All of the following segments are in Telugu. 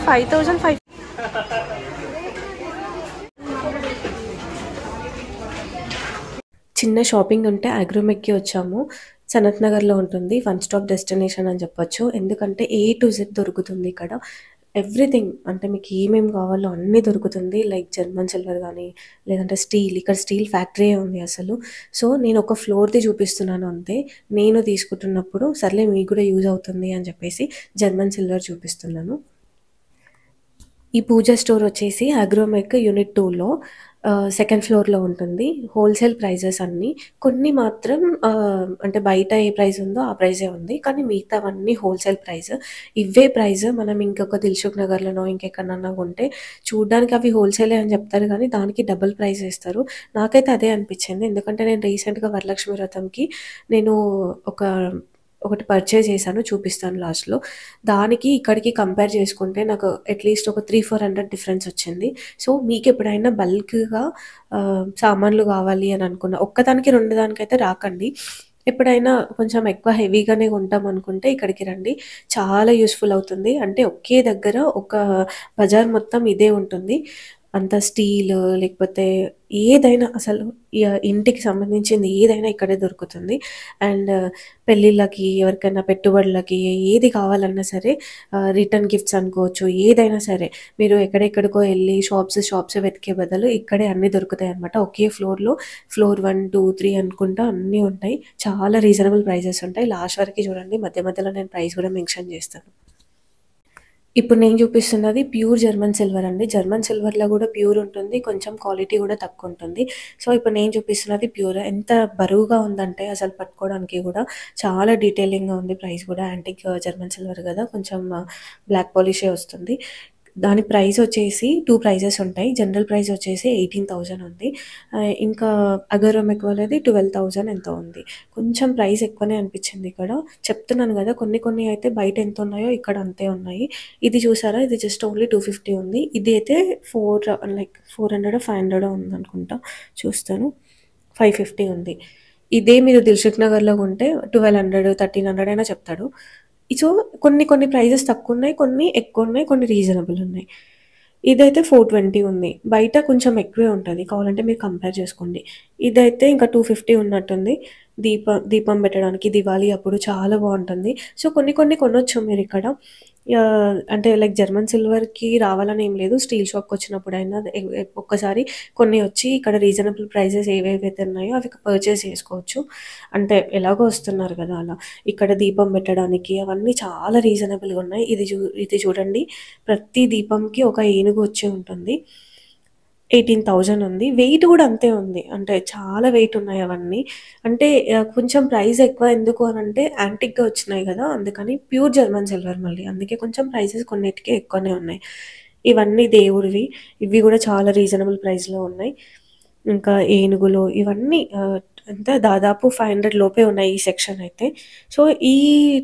5005 చిన్న షాపింగ్ ఉంటే అగ్రోమెక్కి వచ్చాము. సనత్ నగర్‌లో ఉంటుంది. వన్ స్టాప్ డెస్టినేషన్ అని చెప్పొచ్చు. ఎందుకంటే ఏ టు జెడ్ దొరుకుతుంది ఇక్కడ. ఎవ్రీథింగ్ అంటే మీకు ఏమేమి కావాలో అన్నీ దొరుకుతుంది. లైక్ జర్మన్ సిల్వర్ గానీ, లేదంటే స్టీల్. ఇక్కడ స్టీల్ ఫ్యాక్టరీయే ఉంది అసలు. సో, నేను ఒక ఫ్లోర్‌ది చూపిస్తున్నాను అంతే. నేను తీసుకుంటున్నప్పుడు సర్లే మీకు కూడా యూజ్ అవుతుంది అని చెప్పేసి జర్మన్ సిల్వర్ చూపిస్తున్నాను. ఈ పూజ స్టోర్ వచ్చేసి అగ్రోమెక్ యూనిట్ 2లో సెకండ్ ఫ్లోర్‌లో ఉంటుంది. హోల్‌సేల్ ప్రైజెస్ అన్నీ. కొన్ని మాత్రం అంటే బయట ఏ ప్రైస్ ఉందో ఆ ప్రైజే ఉంది. కానీ మిగతావన్నీ హోల్‌సేల్ ప్రైస్. ఇవే ప్రైస్ మనం ఇంకొక దిల్‌సుఖ్ నగర్‌లోనో ఇంకెక్కడనన్నా కొంటే చూడ్డానికి అవి హోల్‌సేలే అని చెప్తారు గానీ దానికి డబుల్ ప్రైస్ ఏస్తారు. నాకైతే అదే అనిపిచ్చింది. ఎందుకంటే నేను రీసెంట్‌గా వరలక్ష్మి వ్రతంకి నేను ఒక ఒకటి పర్చేజ్ చేశాను. చూపిస్తాను లాస్ట్‌లో. దానికి ఇక్కడికి కంపేర్ చేసుకుంటే నాకు అట్‌లీస్ట్ ఒక 300-400 డిఫరెన్స్ వచ్చింది. సో, మీకెప్పుడైనా బల్క్‌గా సామాన్లు కావాలి అని అనుకున్న ఒక్కదానికి, రెండు దానికైతే రాకండి. ఎప్పుడైనా కొంచెం ఎక్కువ హెవీగానే కొంటాం అనుకుంటే ఇక్కడికి రండి. చాలా యూజ్‌ఫుల్ అవుతుంది. అంటే ఒకే దగ్గర ఒక బజార్ మొత్తం ఇదే ఉంటుంది. అంతా స్టీల్ లేకపోతే ఏదైనా అసలు ఇంటికి సంబంధించింది ఏదైనా ఇక్కడే దొరుకుతుంది. అండ్ పెళ్ళిళ్ళకి, ఎవరికైనా పెట్టుబడులకి ఏది కావాలన్నా సరే రిటర్న్ గిఫ్ట్స్ అనుకోవచ్చు. ఏదైనా సరే మీరు ఎక్కడెక్కడికో ఎళ్లి షాప్స్ వెతికే బదులు ఇక్కడే అన్నీ దొరుకుతాయన్నమాట. ఒకే ఫ్లోర్‌లో ఫ్లోర్ 1, 2, 3 అనుకుంటా అన్నీ ఉంటాయి. చాలా రీజనబుల్ ప్రైజెస్ ఉంటాయి. లాస్ట్ వరకి చూడండి. మధ్య మధ్యలో నేను ప్రైస్ కూడా మెన్షన్ చేస్తాను. ఇప్పుడు నేను చూపిస్తున్నది ప్యూర్ జర్మన్ సిల్వర్ అండి. జర్మన్ సిల్వర్‌లో కూడా ప్యూర్ ఉంటుంది. కొంచెం క్వాలిటీ కూడా తక్కువుంటుంది. సో, ఇప్పుడు నేను చూపిస్తున్నది ప్యూర్. ఎంత బరువుగా ఉందంటే అసలు పట్టుకోవడానికి కూడా చాలా డీటెయిలింగ్‌గా ఉంది. ప్రైస్ కూడా యాంటిక్ జర్మన్ సిల్వర్ కదా! కొంచెం బ్లాక్ పాలిషే వస్తుంది. దాని ప్రైస్ వచ్చేసి 2 ప్రైజెస్ ఉంటాయి. జనరల్ ప్రైస్ వచ్చేసి 18,000 ఉంది. ఇంకా అగరోమెక్ వాళ్ళది 12,000 ఎంతో ఉంది. కొంచెం ప్రైస్ ఎక్కువనే అనిపించింది ఇక్కడ. చెప్తున్నాను కదా! కొన్ని కొన్ని అయితే బయట ఎంత ఉన్నాయో ఇక్కడ అంతే ఉన్నాయి. ఇది చూసారా? ఇది జస్ట్ ఓన్లీ 250 ఉంది. ఇది అయితే 400 500 ఉందనుకుంటా. చూస్తాను. 550 ఉంది. ఇదే మీరు దిల్‌సుఖ్ నగర్‌లో కొంటే 1200, 1300 అయినా చెప్తాడు. సో, కొన్ని కొన్ని ప్రైజెస్ తక్కువున్నాయి. కొన్ని ఎక్కువున్నాయి. కొన్ని రీజనబుల్ ఉన్నాయి. ఇదైతే 420 ఉంది. బయట కొంచెం ఎక్కువే ఉంటది. కావాలంటే మీరు కంపేర్ చేసుకోండి. ఇదైతే ఇంకా 250 ఉన్నట్టుంది. దీపం పెట్టడానికి దివాళీ అప్పుడు చాలా బావుంటుంది. సో, కొన్ని కొన్ని కొనొచ్చు మీరిక్కడ. అంటే లైక్ జర్మన్ సిల్వర్‌కి రావాలని ఏం లేదు. స్టీల్ షాప్‌కొచ్చినప్పుడైనా ఒక్కసారి కొన్ని వచ్చి ఇక్కడ రీజనబుల్ ప్రైజెస్ ఏవేవైతే ఉన్నాయో అవి పర్చేస్ చేసుకోవచ్చు. అంటే ఎలాగో వస్తున్నారు కదా! అలా. ఇక్కడ దీపం పెట్టడానికి అవన్నీ చాలా రీజనబుల్‌గా ఉన్నాయి. ఇది చూడండి. ప్రతి దీపంకి ఒక ఏనుగు వచ్చి ఉంటుంది. 18,000 ఉంది. వెయిట్ కూడా అంతే ఉంది. అంటే చాలా వెయిట్ ఉన్నాయి అవన్నీ. అంటే కొంచెం ప్రైస్ ఎక్కువ ఎందుకు అనంటే యాంటిక్‌గా వచ్చినాయి గదా! అందుకని ప్యూర్ జర్మన్ సిల్వర్ మళ్ళీ. అందుకే కొంచెం ప్రైసెస్ కొన్నిటికి ఎక్కువనే ఉన్నాయి. ఇవన్నీ దేవుడివి. ఇవి గూడా చాలా రీజనబుల్ ప్రైస్‌లో ఉన్నాయి. ఇంకా ఏనుగులు ఇవన్నీ ఎంత దాదాపు 500 లోపే ఉన్నాయి ఈ సెక్షన్ అయితే. సో, ఈ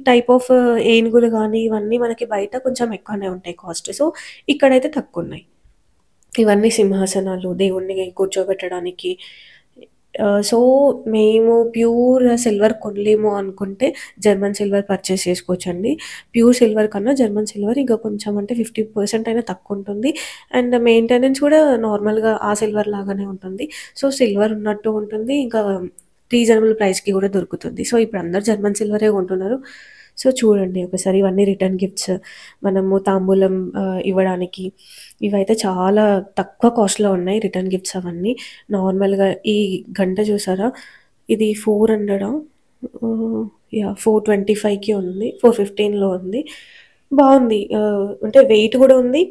టైప్ ఆఫ్ ఏనుగులు గానీ ఇవన్నీ మనకి బయట కొంచెం ఎక్కువనే ఉంటాయి కాస్ట్. సో, ఇక్కడైతే తక్కువున్నాయి. ఇవన్నీ సింహాసనాలు దేవుడిని కూర్చోబెట్టడానికి. సో, మేము ప్యూర్ సిల్వర్ కొనలేము అనుకుంటే జర్మన్ సిల్వర్ పర్చేస్ చేసుకోవచ్చండి. ప్యూర్ సిల్వర్ కన్నా జర్మన్ సిల్వర్ ఇంకా కొంచెం అంటే 50% అయినా తక్కువుంటుంది. అండ్ మెయింటెనెన్స్ కూడా నార్మల్‌గా ఆ సిల్వర్ లాగానే ఉంటుంది. సో, సిల్వర్ ఉన్నట్టు ఉంటుంది. ఇంకా రీజనబుల్ ప్రైస్‌కి కూడా దొరుకుతుంది. సో, ఇప్పుడు అందరూ జర్మన్ సిల్వరే కొంటున్నారు. సో, చూడండి ఒకసారి ఇవన్నీ రిటర్న్ గిఫ్ట్స్ మనము తాంబూలం ఇవ్వడానికి ఇవైతే చాలా తక్కువ కాస్ట్‌లో ఉన్నాయి రిటర్న్ గిఫ్ట్స్ అవన్నీ. నార్మల్‌గా ఈ గంట చూసారా? ఇది 400 యాహ్! 425కి ఉంది. 415లో ఉంది. బావుంది. అంటే వెయిట్ గూడా ఉంది.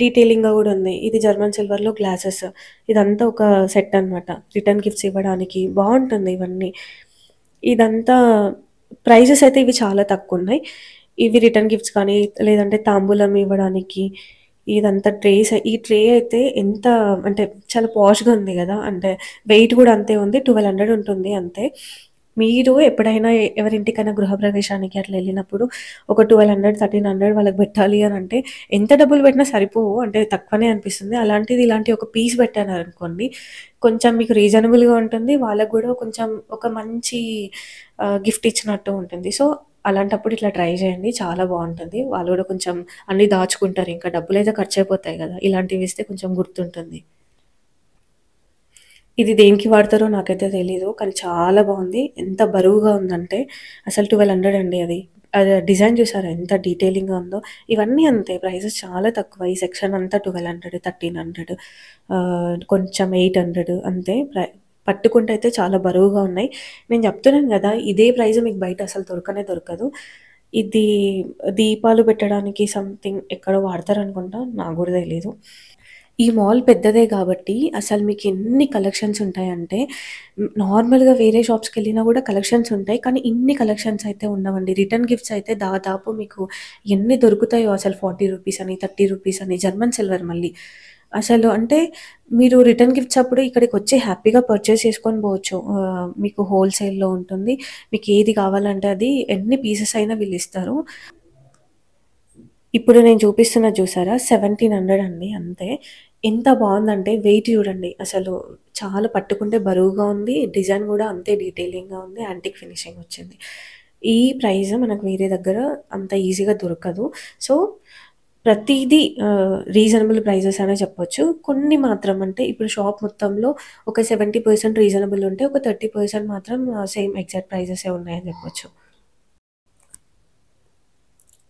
డీటెయిలింగ్‌గా గూడా ఉంది. ఇది జర్మన్ సిల్వర్‌లో గ్లాసెస్. ఇదంతా ఒక సెట్ అనమాట. రిటర్న్ గిఫ్ట్స్ ఇవ్వడానికి బావుంటుంది ఇవన్నీ. ఇదంతా ప్రైజెస్ అయితే ఇవి చాలా తక్కువున్నాయి. ఇవి రిటర్న్ గిఫ్ట్స్ కానీ, లేదంటే తాంబూలం ఇవ్వడానికి ఇదంతా ఈ ట్రే అయితే ఎంత అంటే చాలా పాష్‌గా ఉంది గదా! అంటే వెయిట్ గూడా అంతే ఉంది. 1200 ఉంటుంది అంతే. మీరు ఎప్పుడైనా ఎవరింటికైనా గృహప్రవేశానికి అట్లా ఎళ్ళినప్పుడు ఒక 1200, 1300 వాళ్ళకి పెట్టాలి అనంటే ఎంత డబ్బులు పెట్టినా సరిపోవు. అంటే తక్కువనే అనిపిస్తుంది. అలాంటిది ఇలాంటి ఒక పీస్ పెట్టారనుకోండి, కొంచెం మీకు రీజనబుల్‌గా ఉంటుంది. వాళ్ళకి గూడా కొంచెం ఒక మంచి గిఫ్ట్ ఇచ్చినట్టు ఉంటుంది. సో, అలాంటప్పుడు ఇట్లా ట్రై చేయండి. చాలా బావుంటుంది. వాళ్ళు గూడా కొంచెం అన్నీ దాచుకుంటారు. ఇంకా డబ్బులైతే ఖర్చయిపోతాయి గదా! ఇలాంటివి ఇస్తే కొంచెం గుర్తుంటుంది. ఇది దేనికి వాడతారో నాకైతే తెలీదు. కానీ చాలా బావుంది. ఎంత బరువుగా ఉందంటే అసలు 1200 అండి అది. అది డిజైన్ చూసారా ఎంత డీటెయిలింగ్‌గా ఉందో. ఇవన్నీ అంతే ప్రైసెస్ చాలా తక్కువ. ఈ సెక్షన్ అంతా 1200, 1300 కొంచెం 800 అంతే. పట్టుకుంటే అయితే చాలా బరువుగా ఉన్నాయి. నేను చెప్తున్నాను గదా! ఇదే ప్రైస్ మీకు బయట అసలు దొరకనే దొరకదు. ఇది దీపాలు పెట్టడానికి సంథింగ్ ఎక్కడో వాడతారనుకుంటా. నాకు గూడా తెలీదు. ఈ మాల్ పెద్దదే గాబట్టి, అసలు మీకెన్ని కలెక్షన్స్ ఉంటాయంటే, నార్మల్‌గా వేరే షాప్స్‌కెళ్ళినా గూడా కలెక్షన్స్ ఉంటాయి. కానీ ఇన్ని కలెక్షన్స్ అయితే ఉండవండి. రిటర్న్ గిఫ్ట్స్ అయితే దాదాపు మీకు ఎన్ని దొరుకుతాయో అసలు 40 రూపీస్ అని, 30 రూపీస్ అని జర్మన్ సిల్వర్ మళ్ళీ. అసలు అంటే మీరు రిటర్న్ గిఫ్ట్స్ అప్పుడు ఇక్కడికొచ్చి హ్యాపీగా పర్చేస్ చేసుకొని పోవచ్చు. మీకు హోల్‌సేల్‌లో ఉంటుంది. మీకేది కావాలంటే అది ఎన్ని పీసెస్ అయినా వీళ్ళిస్తారు. ఇప్పుడు నేను చూపిస్తున్నది చూసారా? 1700 అండి అంతే. ఎంత బావుందంటే వెయిట్ చూడండి. అసలు చాలా పట్టుకుంటే బరువుగా ఉంది. డిజైన్ గూడా అంతే డీటెయిలింగ్‌గా ఉంది. యాంటిక్ ఫినిషింగ్ వచ్చింది. ఈ ప్రైస్ మనకు వేరే దగ్గర అంత ఈజీగా దొరకదు. సో, ప్రతీదీ రీజనబుల్ ప్రైజెస్ అనే చెప్పొచ్చు. కొన్ని మాత్రం అంటే ఇప్పుడు షాప్ మొత్తంలో ఒక 70% రీజనబుల్ ఉంటే, ఒక 30% మాత్రం సేమ్ ఎగ్జాక్ట్ ప్రైజెసే ఉన్నాయని చెప్పొచ్చు.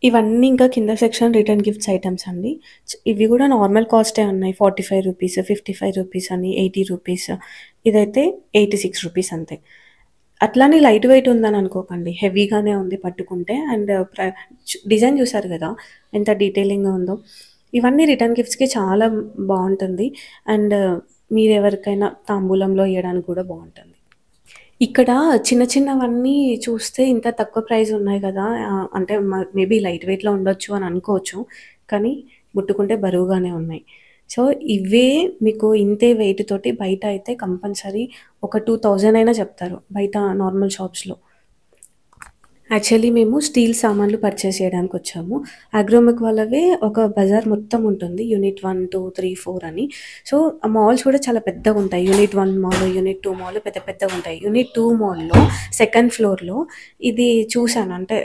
ఇవన్నీ ఇంకా కింద సెక్షన్ రిటర్న్ గిఫ్ట్స్ ఐటెమ్స్ అండి. ఇవి గూడా నార్మల్ కాస్టే ఉన్నాయి. రూ. 45, రూ. 55 అని, రూ. 80 ఇదైతే రూ. 86 అంతే. అట్లని లైట్ వెయిట్ ఉందని అనుకోకండి. హెవీగానే ఉంది పట్టుకుంటే అండ్ డిజైన్ చూసారు గదా! ఎంత డీటెయిలింగ్‌గా ఉందో. ఇవన్నీ రిటర్న్ గిఫ్ట్స్‌కి చాలా బావుంటుంది. అండ్ మీరెవరికైనా తాంబూలంలో ఇయ్యడానికి కూడా బావుంటుంది. ఇక్కడ చిన్న చిన్నవన్నీ చూస్తే ఇంత తక్కువ ప్రైస్ ఉన్నాయి గదా! అంటే మేబీ లైట్ వెయిట్‌లో ఉండొచ్చు అని అనుకోవచ్చు. కానీ ముట్టుకుంటే బరువుగానే ఉన్నాయి. సో, ఇవే మీకు ఇంతే వెయిట్ తోటి బయట అయితే కంపల్సరీ ఒక 2000 అయినా చెప్తారు. బయట నార్మల్ షాప్స్‌లో. యాక్చువల్లీ మేము స్టీల్ సామాన్లు పర్చేస్ చేయడానికొచ్చాము. అగ్రోమెక్ వాళ్ళవే ఒక బజార్ మొత్తం ఉంటుంది. యూనిట్ 1, 2, 3, 4 అని. సో, ఆ మాల్స్ కూడా చాలా పెద్దగుంటాయి. యూనిట్ 1 మాల్, యూనిట్ 2 మాల్ పెద్ద పెద్దగుంటాయి. యూనిట్ 2 మాల్‌లో సెకండ్ ఫ్లోర్‌లో ఇది చూసాను. అంటే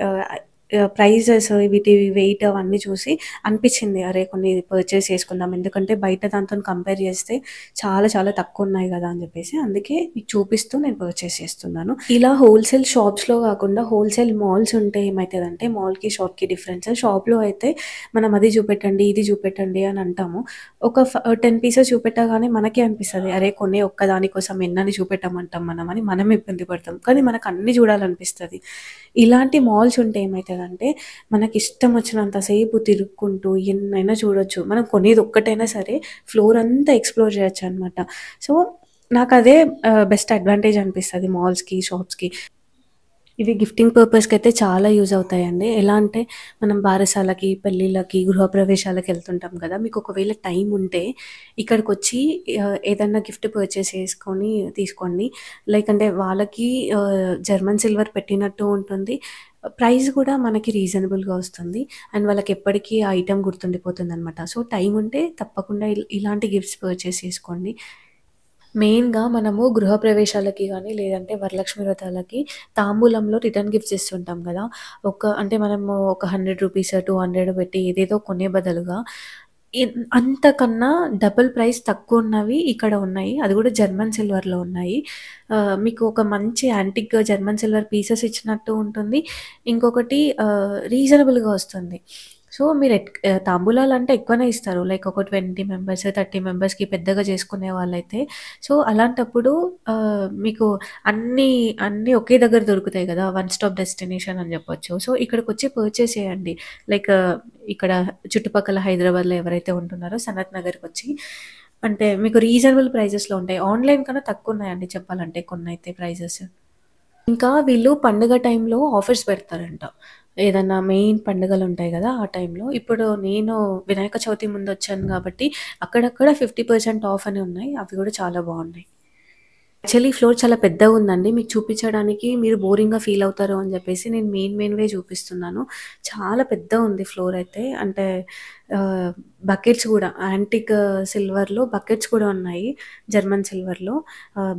ప్రైజెస్ వీటి వెయిట్ అవన్నీ చూసి అనిపిచ్చింది. అరే! కొన్ని పర్చేస్ చేసుకుందాం. ఎందుకంటే బయట దాంతోని కంపేర్ చేస్తే చాలా చాలా తక్కువున్నాయి గదా! అని జెప్పేసి అందుకే మీకు చూపిస్తూ నేను పర్చేస్ చేస్తున్నాను. ఇలా హోల్‌సేల్ షాప్స్‌లో గాకుండా హోల్‌సేల్ మాల్స్ ఉంటే ఏమైతదంటే మాల్‌కి, షాప్‌కి డిఫరెన్స్. షాప్‌లో అయితే మనం అది చూపెట్టండి, ఇది చూపెట్టండి అని అంటాము. ఒక 10 పీసెస్ చూపెట్టగానే మనకే అనిపిస్తది. అరే! కొనే ఒక్కదాని కోసం ఎన్నని చూపెట్టమంటాం మనమని మనం ఇబ్బంది పడతాం. కానీ మనకు అన్నీ చూడాలనిపిస్తది. ఇలాంటి మాల్స్ ఉంటే ఏమైతదంటే మనకిష్టం వచ్చినంత సేపు తిరుక్కుంటూ ఎన్నైనా చూడొచ్చు. మనం కొనేది ఒక్కటైనా సరే ఫ్లోర్ అంతా ఎక్స్‌ప్లోర్ చేయొచ్చనమాట. సో, నాకదే బెస్ట్ అడ్వాంటేజ్ అనిపిస్తది మాల్స్‌కి, షాప్స్‌కి. ఇవి గిఫ్టింగ్ పర్పస్‌కైతే చాలా యూజ్ అవుతాయండి. ఎలా అంటే మనం బారసాలకి, పెళ్ళిళ్ళకి, గృహప్రవేశాలకెళ్తుంటాం కదా! మీకు ఒకవేళ టైం ఉంటే ఇక్కడికొచ్చి ఏదన్నా గిఫ్ట్ పర్చేస్ చేసుకొని తీసుకోండి. లైక్ అంటే వాళ్ళకి జర్మన్ సిల్వర్ పెట్టినట్టు ఉంటుంది. ప్రైస్ కూడా మనకి రీజనబుల్‌గా వస్తుంది. అండ్ వాళ్ళకెప్పటికీ ఆ ఐటెమ్ గుర్తుండిపోతుందనమాట. సో, టైం ఉంటే తప్పకుండా ఇలాంటి గిఫ్ట్స్ పర్చేస్ చేసుకోండి. మెయిన్‌గా మనము గృహప్రవేశాలకి గానీ, లేదంటే వరలక్ష్మి వ్రతాలకి తాంబూలంలో రిటర్న్ గిఫ్ట్స్ ఇస్తుంటాం గదా! అంటే మనము ఒక రూ. 100, 200 పెట్టి ఏదేదో కొనే బదులుగా అంతకన్నా డబుల్ ప్రైస్ తక్కువున్నవి ఇక్కడ ఉన్నాయి. అది గూడా జర్మన్ సిల్వర్‌లో ఉన్నాయి. మీకు ఒక మంచి యాంటిక్ జర్మన్ సిల్వర్ పీసెస్ ఇచ్చినట్టు ఉంటుంది. ఇంకొకటి రీజనబుల్‌గా వస్తుంది. సో, మీరు తాంబూలాలంటే ఎక్కువనే ఇస్తారు. లైక్ ఒక 20 మెంబర్స్, 30 మెంబర్స్‌కి పెద్దగా చేసుకునే వాళ్ళైతే. సో, అలాంటప్పుడు మీకు అన్నీ, అన్నీ ఒకే దగ్గర దొరుకుతాయి గదా! వన్ స్టాప్ డెస్టినేషన్ అని జెప్పొచ్చు. సో, ఇక్కడికొచ్చి పర్చేస్ చేయండి. లైక్ ఇక్కడ చుట్టుపక్కల హైదరాబాద్‌లో ఎవరైతే ఉంటున్నారో సనత్ నగర్‌కొచ్చి అంటే మీకు రీజనబుల్ ప్రైజెస్‌లో ఉంటాయి. ఆన్‌లైన్ కన్నా తక్కువున్నాయండి చెప్పాలంటే కొన్నైతే ప్రైజెస్. ఇంకా వీళ్ళు పండుగ టైంలో ఆఫర్స్ పెడతారంట. ఏదన్నా మెయిన్ పండుగలుంటాయి గదా! ఆ టైంలో. ఇప్పుడు నేను వినాయక చవితి ముందొచ్చాను గాబట్టి, అక్కడక్కడ 50% ఆఫ్ అని ఉన్నాయి. అవి గూడా చాలా బావున్నాయి. యాక్చువల్లీ ఫ్లోర్ చాలా పెద్దగుందండి. మీకు చూపించడానికి మీరు బోరింగ్‌గా ఫీల్ అవుతారు అని జెప్పేసి నేను మెయిన్‌వే చూపిస్తున్నాను. చాలా పెద్దగుంది ఫ్లోర్ అయితే. అంటే ఆహ్, బకెట్స్ గూడా యాంటిక్ సిల్వర్‌లో బకెట్స్ కూడా ఉన్నాయి. జర్మన్ సిల్వర్‌లో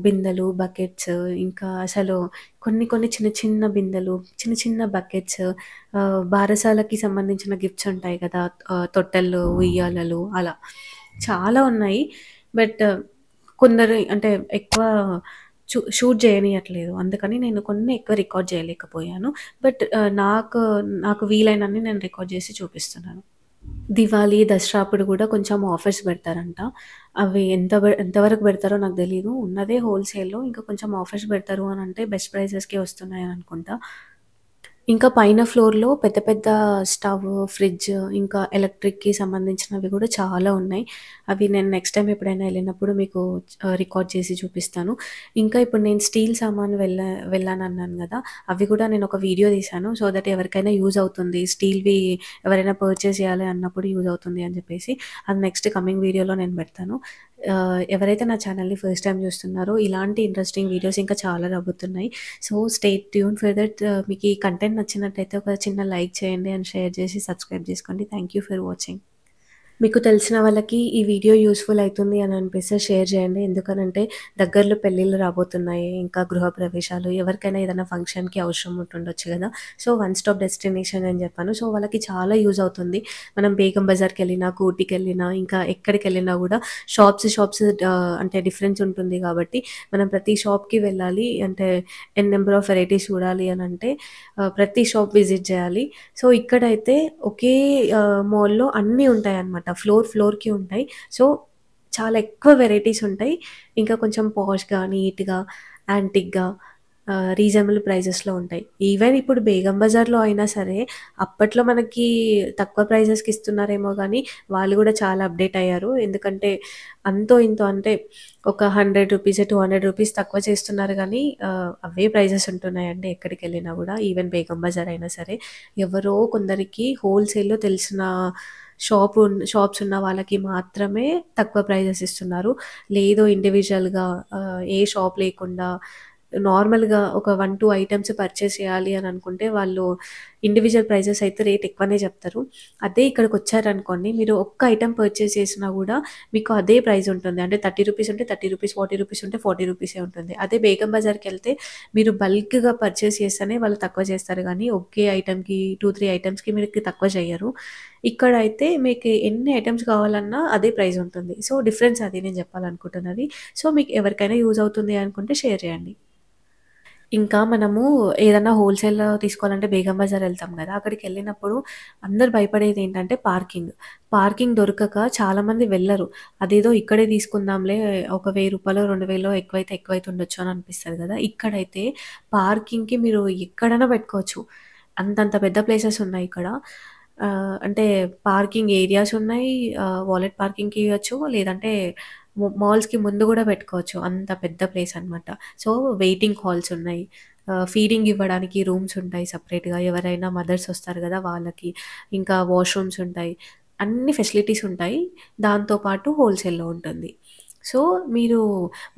బిందెలు, బకెట్స్ ఇంకా అసలు కొన్ని చిన్న చిన్న బిందెలు, చిన్న చిన్న బకెట్స్ బారసాలకి సంబంధించిన గిఫ్ట్స్ ఉంటాయి కదా! తొట్టెలు, ఉయ్యాలలు అలా చాలా ఉన్నాయి. బట్ కొందరు అంటే ఎక్కువ షూట్ చేయనీయట్లేదు. అందుకని నేను కొన్ని ఎక్కువ రికార్డ్ చేయలేకపోయాను. బట్ నాకు వీలైనన్ని నేను రికార్డ్ చేసి చూపిస్తున్నాను. దివాళీ, దసరా అప్పుడు గూడా కొంచెం ఆఫర్స్ బెడతారంట. అవి ఎంతవరకు బెడతారో నాకు తెలీదు. ఉన్నదే హోల్‌సేల్‌లో ఇంకా కొంచెం ఆఫర్స్ బెడతారు అనంటే బెస్ట్ ప్రైజెస్‌కే వస్తున్నాయనుకుంటా. ఇంకా పైన ఫ్లోర్‌లో పెద్ద పెద్ద స్టవ్, ఫ్రిడ్జ్ ఇంకా ఎలక్ట్రిక్‌కి సంబంధించినవి గూడా చాలా ఉన్నాయి. అవి నేను నెక్స్ట్ టైమ్ ఎప్పుడైనా ఎళ్ళినప్పుడు మీకు రికార్డ్ చేసి చూపిస్తాను. ఇంకా ఇప్పుడు నేను స్టీల్ సామాను వెళ్ళానన్నాను గదా! అవి గూడా నేనొక వీడియో తీశాను. సో దట్ ఎవరికైనా యూజ్ అవుతుంది. స్టీల్‌వి ఎవరైనా పర్చేస్ చేయాలి అన్నప్పుడు యూజ్ అవుతుంది అని జెప్పేసి అది నెక్స్ట్ కమింగ్ వీడియోలో నేను పెడతాను. ఎవరైతే నా ఛానల్‌ని ఫస్ట్ టైమ్ చూస్తున్నారో ఇలాంటి ఇంట్రెస్టింగ్ వీడియోస్ ఇంకా చాలా రాబోతున్నాయి. So, stay tune for that. మీకు ఈ కంటెంట్ నచ్చినట్టయితే ఒక చిన్న లైక్ చేయండి అండ్ షేర్ చేసి సబ్స్క్రైబ్ చేసుకోండి. Thank you for watching. మీకు తెలిసిన వాళ్ళకి ఈ వీడియో యూజ్‌ఫుల్ అయితుంది అని అనిపిస్తే షేర్ చేయండి. ఎందుకనంటే దగ్గరలో పెళ్ళిళ్ళు రాబోతున్నాయి. ఇంకా గృహప్రవేశాలు ఎవరికైనా ఏదైనా ఫంక్షన్‌కి అవసరం ఉంటుండొచ్చు గదా! సో, వన్ స్టాప్ డెస్టినేషన్ అని చెప్పాను. సో, వాళ్ళకి చాలా యూజ్ అవుతుంది. మనం బేగం బజార్‌కెళ్ళినా, కోటికెళ్ళినా ఇంకా ఎక్కడికెళ్ళినా గూడా షాప్స్ అంటే డిఫరెన్స్ ఉంటుంది గాబట్టి మనం ప్రతి షాప్‌కి వెళ్ళాలి. అంటే నెంబర్ ఆఫ్ వెరైటీస్ చూడాలి అనంటే ప్రతి షాప్ విజిట్ చేయాలి. సో, ఇక్కడైతే ఒకే మాల్‌లో అన్నీ ఉంటాయన్నమాట. ఫ్లోర్‌కి ఉంటాయి. సో, చాలా ఎక్కువ వెరైటీస్ ఉంటాయి. ఇంకా కొంచెం పాష్‌గా, నీట్‌గా, యాంటిక్‌గా రీజనబుల్ ప్రైజెస్‌లో ఉంటాయి. ఈవెన్ ఇప్పుడు బేగం బజార్‌లో అయినా సరే, అప్పట్లో మనకి తక్కువ ప్రైజెస్‌కి ఇస్తున్నారేమో గానీ, వాళ్ళు గూడా చాలా అప్‌డేట్ అయ్యారు. ఎందుకంటే అంతో ఇంతో అంటే ఒక రూ. 100, రూ. 200 తక్కువ చేస్తున్నారు గానీ, అవే ప్రైజెస్ ఉంటున్నాయండి ఎక్కడికెళ్ళినా గూడా. ఈవెన్ బేగం బజార్ అయినా సరే. ఎవరో కొందరికి హోల్‌సేల్‌లో తెలిసిన షాప్స్ ఉన్న వాళ్ళకి మాత్రమే తక్కువ ప్రైజెస్ ఇస్తున్నారు. లేదు ఇండివిడ్యువల్‌గా ఏ షాప్ లేకుండా నార్మల్‌గా ఒక 1, 2 ఐటెమ్స్ పర్చేస్ చేయాలి అని అనుకుంటే వాళ్ళు ఇండివిడ్యువల్ ప్రైజెస్ అయితే రేట్ ఎక్కువనే చెప్తారు. అదే ఇక్కడికొచ్చారనుకోండి మీరు ఒక్క ఐటెమ్ పర్చేస్ చేసినా గూడా మీకు అదే ప్రైస్ ఉంటుంది. అంటే రూ. 30 ఉంటే రూ. 30, రూ. 40 ఉంటే రూ. 40 ఉంటుంది. అదే బేగం బజార్‌కెళ్తే మీరు బల్క్‌గా పర్చేస్ చేస్తేనే వాళ్ళు తక్కువ చేస్తారు గానీ, ఒకే ఐటెమ్‌కి 2, 3 ఐటెమ్స్‌కి మీకు తక్కువ చెయ్యరు. ఇక్కడైతే మీకు ఎన్ని ఐటెమ్స్ కావాలన్నా అదే ప్రైస్ ఉంటుంది. సో, డిఫరెన్స్ అది నేను చెప్పాలనుకుంటున్నది. సో, మీకు ఎవరికైనా యూజ్ అవుతుంది అనుకుంటే షేర్ చేయండి. ఇంకా మనము ఏదన్నా హోల్‌సేల్‌లో తీసుకోవాలంటే బేగం బజార్ ఎళ్తాం గదా! అక్కడికెళ్ళినప్పుడు అందరూ భయపడేదేంటంటే పార్కింగ్. పార్కింగ్ దొరకక చాలామంది వెళ్లరు. అదేదో ఇక్కడే తీసుకుందాంలే ఒక రూ. 1000, 2000 ఎక్కువైతుండొచ్చు అని అనిపిస్తది గదా! ఇక్కడైతే పార్కింగ్‌కి మీరు ఎక్కడైనా పెట్టుకోవచ్చు. అంతంత పెద్ద ప్లేసెస్ ఉన్నాయి ఇక్కడ. అంటే పార్కింగ్ ఏరియాస్ ఉన్నాయి. వాలెట్ పార్కింగ్‌కి ఇయ్యొచ్చు. లేదంటే మాల్స్‌కి ముందు గూడా పెట్టుకోవచ్చు. అంత పెద్ద ప్లేస్ అన్నమాట. సో, వెయిటింగ్ హాల్స్ ఉన్నాయి. ఫీడింగ్ ఇవ్వడానికి రూమ్స్ ఉంటాయి సెపరేట్‌గా. ఎవరైనా మదర్స్ వస్తారు గదా! వాళ్ళకి. ఇంకా వాష్‌రూమ్స్ ఉంటాయి. అన్ని ఫెసిలిటీస్ ఉంటాయి. దాంతో పాటు హోల్‌సేల్‌లో ఉంటుంది. సో, మీరు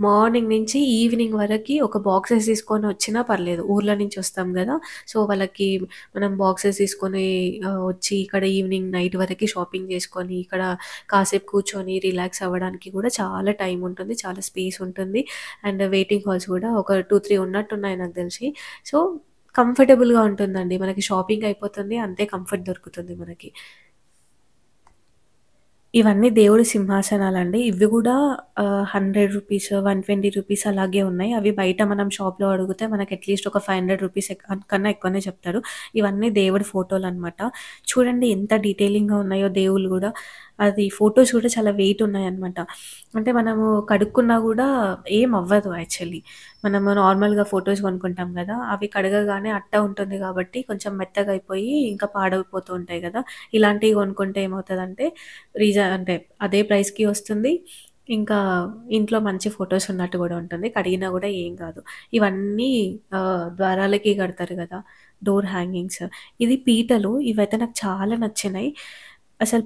మార్నింగ్ నుంచి ఈవినింగ్ వరకి ఒక బాక్సెస్ తీసుకొనొచ్చినా పర్లేదు. ఊర్ల నుంచి వస్తాం గదా! సో, వాళ్ళకి మనం బాక్సెస్ తీసుకొని వచ్చి ఇక్కడ ఈవినింగ్, నైట్ వరకి షాపింగ్ చేసుకొని, ఇక్కడ కాసేపు కూర్చొని రిలాక్స్ అవ్వడానికి గూడా చాలా టైం ఉంటుంది. చాలా స్పేస్ ఉంటుంది. అండ్ వెయిటింగ్ హాల్స్ గూడా ఒక 2, 3 ఉన్నట్టున్నాయి నాకు తెలిసి. సో, కంఫర్టబుల్‌గా ఉంటుందండి. మనకి షాపింగ్ అయిపోతుంది. అంతే కంఫర్ట్ దొరుకుతుంది మనకి. ఇవన్నీ దేవుడి సింహాసనాలండి. ఇవి గూడా రూ. 100, రూ. 120 అలాగే ఉన్నాయి. అవి బయట మనం షాప్‌లో అడిగితే మనకి అట్‌లీస్ట్ ఒక రూ. 500 కన్నా ఎక్కువనే చెప్తారు. ఇవన్నీ దేవుడి ఫోటోలనమాట. చూడండి ఎంత డీటెయిలింగ్‌గా ఉన్నాయో దేవుళ్ళు గూడా. అది ఫోటోస్ గూడా చాలా వెయిట్ ఉన్నాయన్నమాట. అంటే మనము కడుక్కున్నా గూడా ఏం అవ్వదు యాక్చువల్లీ. మనము నార్మల్‌గా ఫోటోస్ కొనుక్కుంటాం గదా! అవి కడగగానే అట్ట ఉంటుంది గాబట్టి కొంచెం మెత్తగా అయిపోయి ఇంకా పాడైపోతూ ఉంటాయి గదా! ఇలాంటివి కొనుక్కుంటే ఏమవుతదంటే అంటే అదే ప్రైస్‌కి వస్తుంది. ఇంకా ఇంట్లో మంచి ఫోటోస్ ఉన్నట్టు గూడా ఉంటుంది. కడిగినా గూడా ఏం గాదు. ఇవన్నీ ద్వారాలకి కడతారు గదా! Door hangings. ఇది పీటలు. ఇవైతే నాకు చాలా నచ్చినాయి. అసలు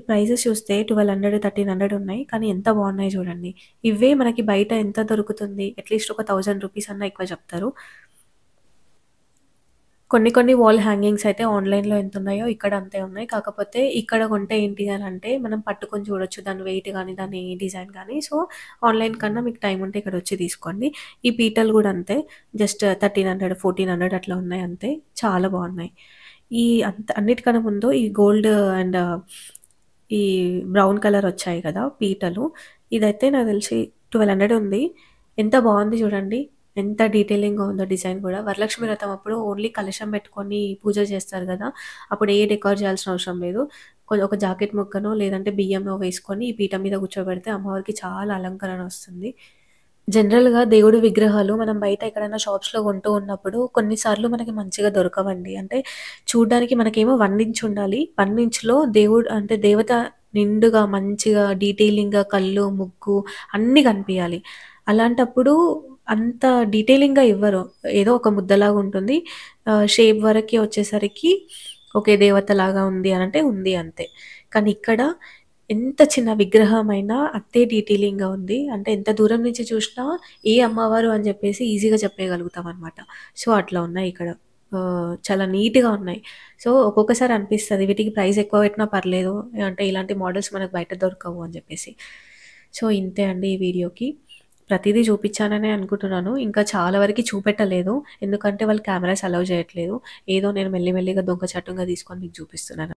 ప్రైజెస్ చూస్తే 1200, 1300 ఉన్నాయి. కానీ ఎంత బాగున్నాయి చూడండి. ఇవే మనకి బయట ఎంత దొరుకుతుంది? అట్‌లీస్ట్ ఒక 1000 రూపీస్ అన్నా ఎక్కువ చెప్తారు. కొన్ని కొన్ని వాల్ హ్యాంగింగ్స్ అయితే ఆన్‌లైన్‌లో ఎంతున్నాయో ఇక్కడ అంతే ఉన్నాయి. కాకపోతే ఇక్కడ కొంటే ఏంటి అనంటే మనం పట్టుకొని చూడొచ్చు. దాని వెయిట్ గాని, దాని డిజైన్ గాని. సో, ఆన్‌లైన్ కన్నా మీకు టైమ్ ఉంటే ఇక్కడొచ్చి తీసుకోండి. ఈ పీటలు గూడా అంతే. జస్ట్ 1300, 1400 అట్లా ఉన్నాయి అంతే. చాలా బాగున్నాయి. ఈ అన్నిటికన్నా ముందు ఈ గోల్డ్ అండ్ ఈ బ్రౌన్ కలర్ వచ్చాయి కదా! పీటలు. ఇదైతే నాకు తెలిసి 1200 ఉంది. ఎంత బాగుంది చూడండి. ఎంత డీటెయిలింగ్‌గా ఉందో డిజైన్ గూడా. వరలక్ష్మి వ్రతం అప్పుడు ఓన్లీ కలశం పెట్టుకొని పూజ చేస్తారు గదా! అప్పుడు ఏ డెకోర్ చేయాల్సిన అవసరం లేదు. ఒక జాకెట్ ముక్కనో లేదంటే బియ్యమో వేసుకొని ఈ పీట మీద కూర్చోబెడితే అమ్మవారికి చాలా అలంకరణ వస్తుంది. జనరల్‌గా దేవుడి విగ్రహాలు మనం బయట ఎక్కడైనా షాప్స్‌లో కొంటూ ఉన్నప్పుడు కొన్నిసార్లు మనకి మంచిగా దొరకవండి. అంటే చూడ్డానికి మనకేమో 1 ఇంచ్ ఉండాలి. 1 ఇంచ్‌లో దేవుడు అంటే దేవత నిండుగా మంచిగా డీటెయిలింగ్‌గా కళ్ళు, ముక్కు అన్నీ కనిపియాలి. అలాంటప్పుడు అంత డీటెయిలింగ్‌గా ఇవ్వరు. ఏదో ఒక ముద్దలాగా ఉంటుంది. షేప్ వరకి వచ్చేసరికి ఓకే. దేవతలాగా ఉంది అనంటే ఉంది అంతే. కానీ ఇక్కడ ఎంత చిన్న విగ్రహమైనా అంతే డీటెయిలింగ్‌గా ఉంది. అంటే ఎంత దూరం నుంచి చూసినా ఏ అమ్మవారు అని జెప్పేసి ఈజీగా చెప్పేయగలుగుతామనమాట. సో, అట్లా ఉన్నాయి ఇక్కడ. చాలా నీట్‌గా ఉన్నాయి. సో, ఒక్కొక్కసారి అనిపిస్తది వీటికి ప్రైస్ ఎక్కువ పెట్టినా పర్లేదు. అంటే ఇలాంటి మోడల్స్ మనకు బయట దొరకవు అని జెప్పేసి. సో, ఇంతే అండి ఈ వీడియోకి. ప్రతీదీ చూపిచ్చాననే అనుకుంటున్నాను. ఇంకా చాలా వరకి చూపెట్టలేదు. ఎందుకంటే వాళ్ళు కెమెరాస్ అలౌ చేయట్లేదు. ఏదో నేను మెల్లి మెల్లిగా దొంగచాటుగా తీసుకొని మీకు చూపిస్తున్నాను.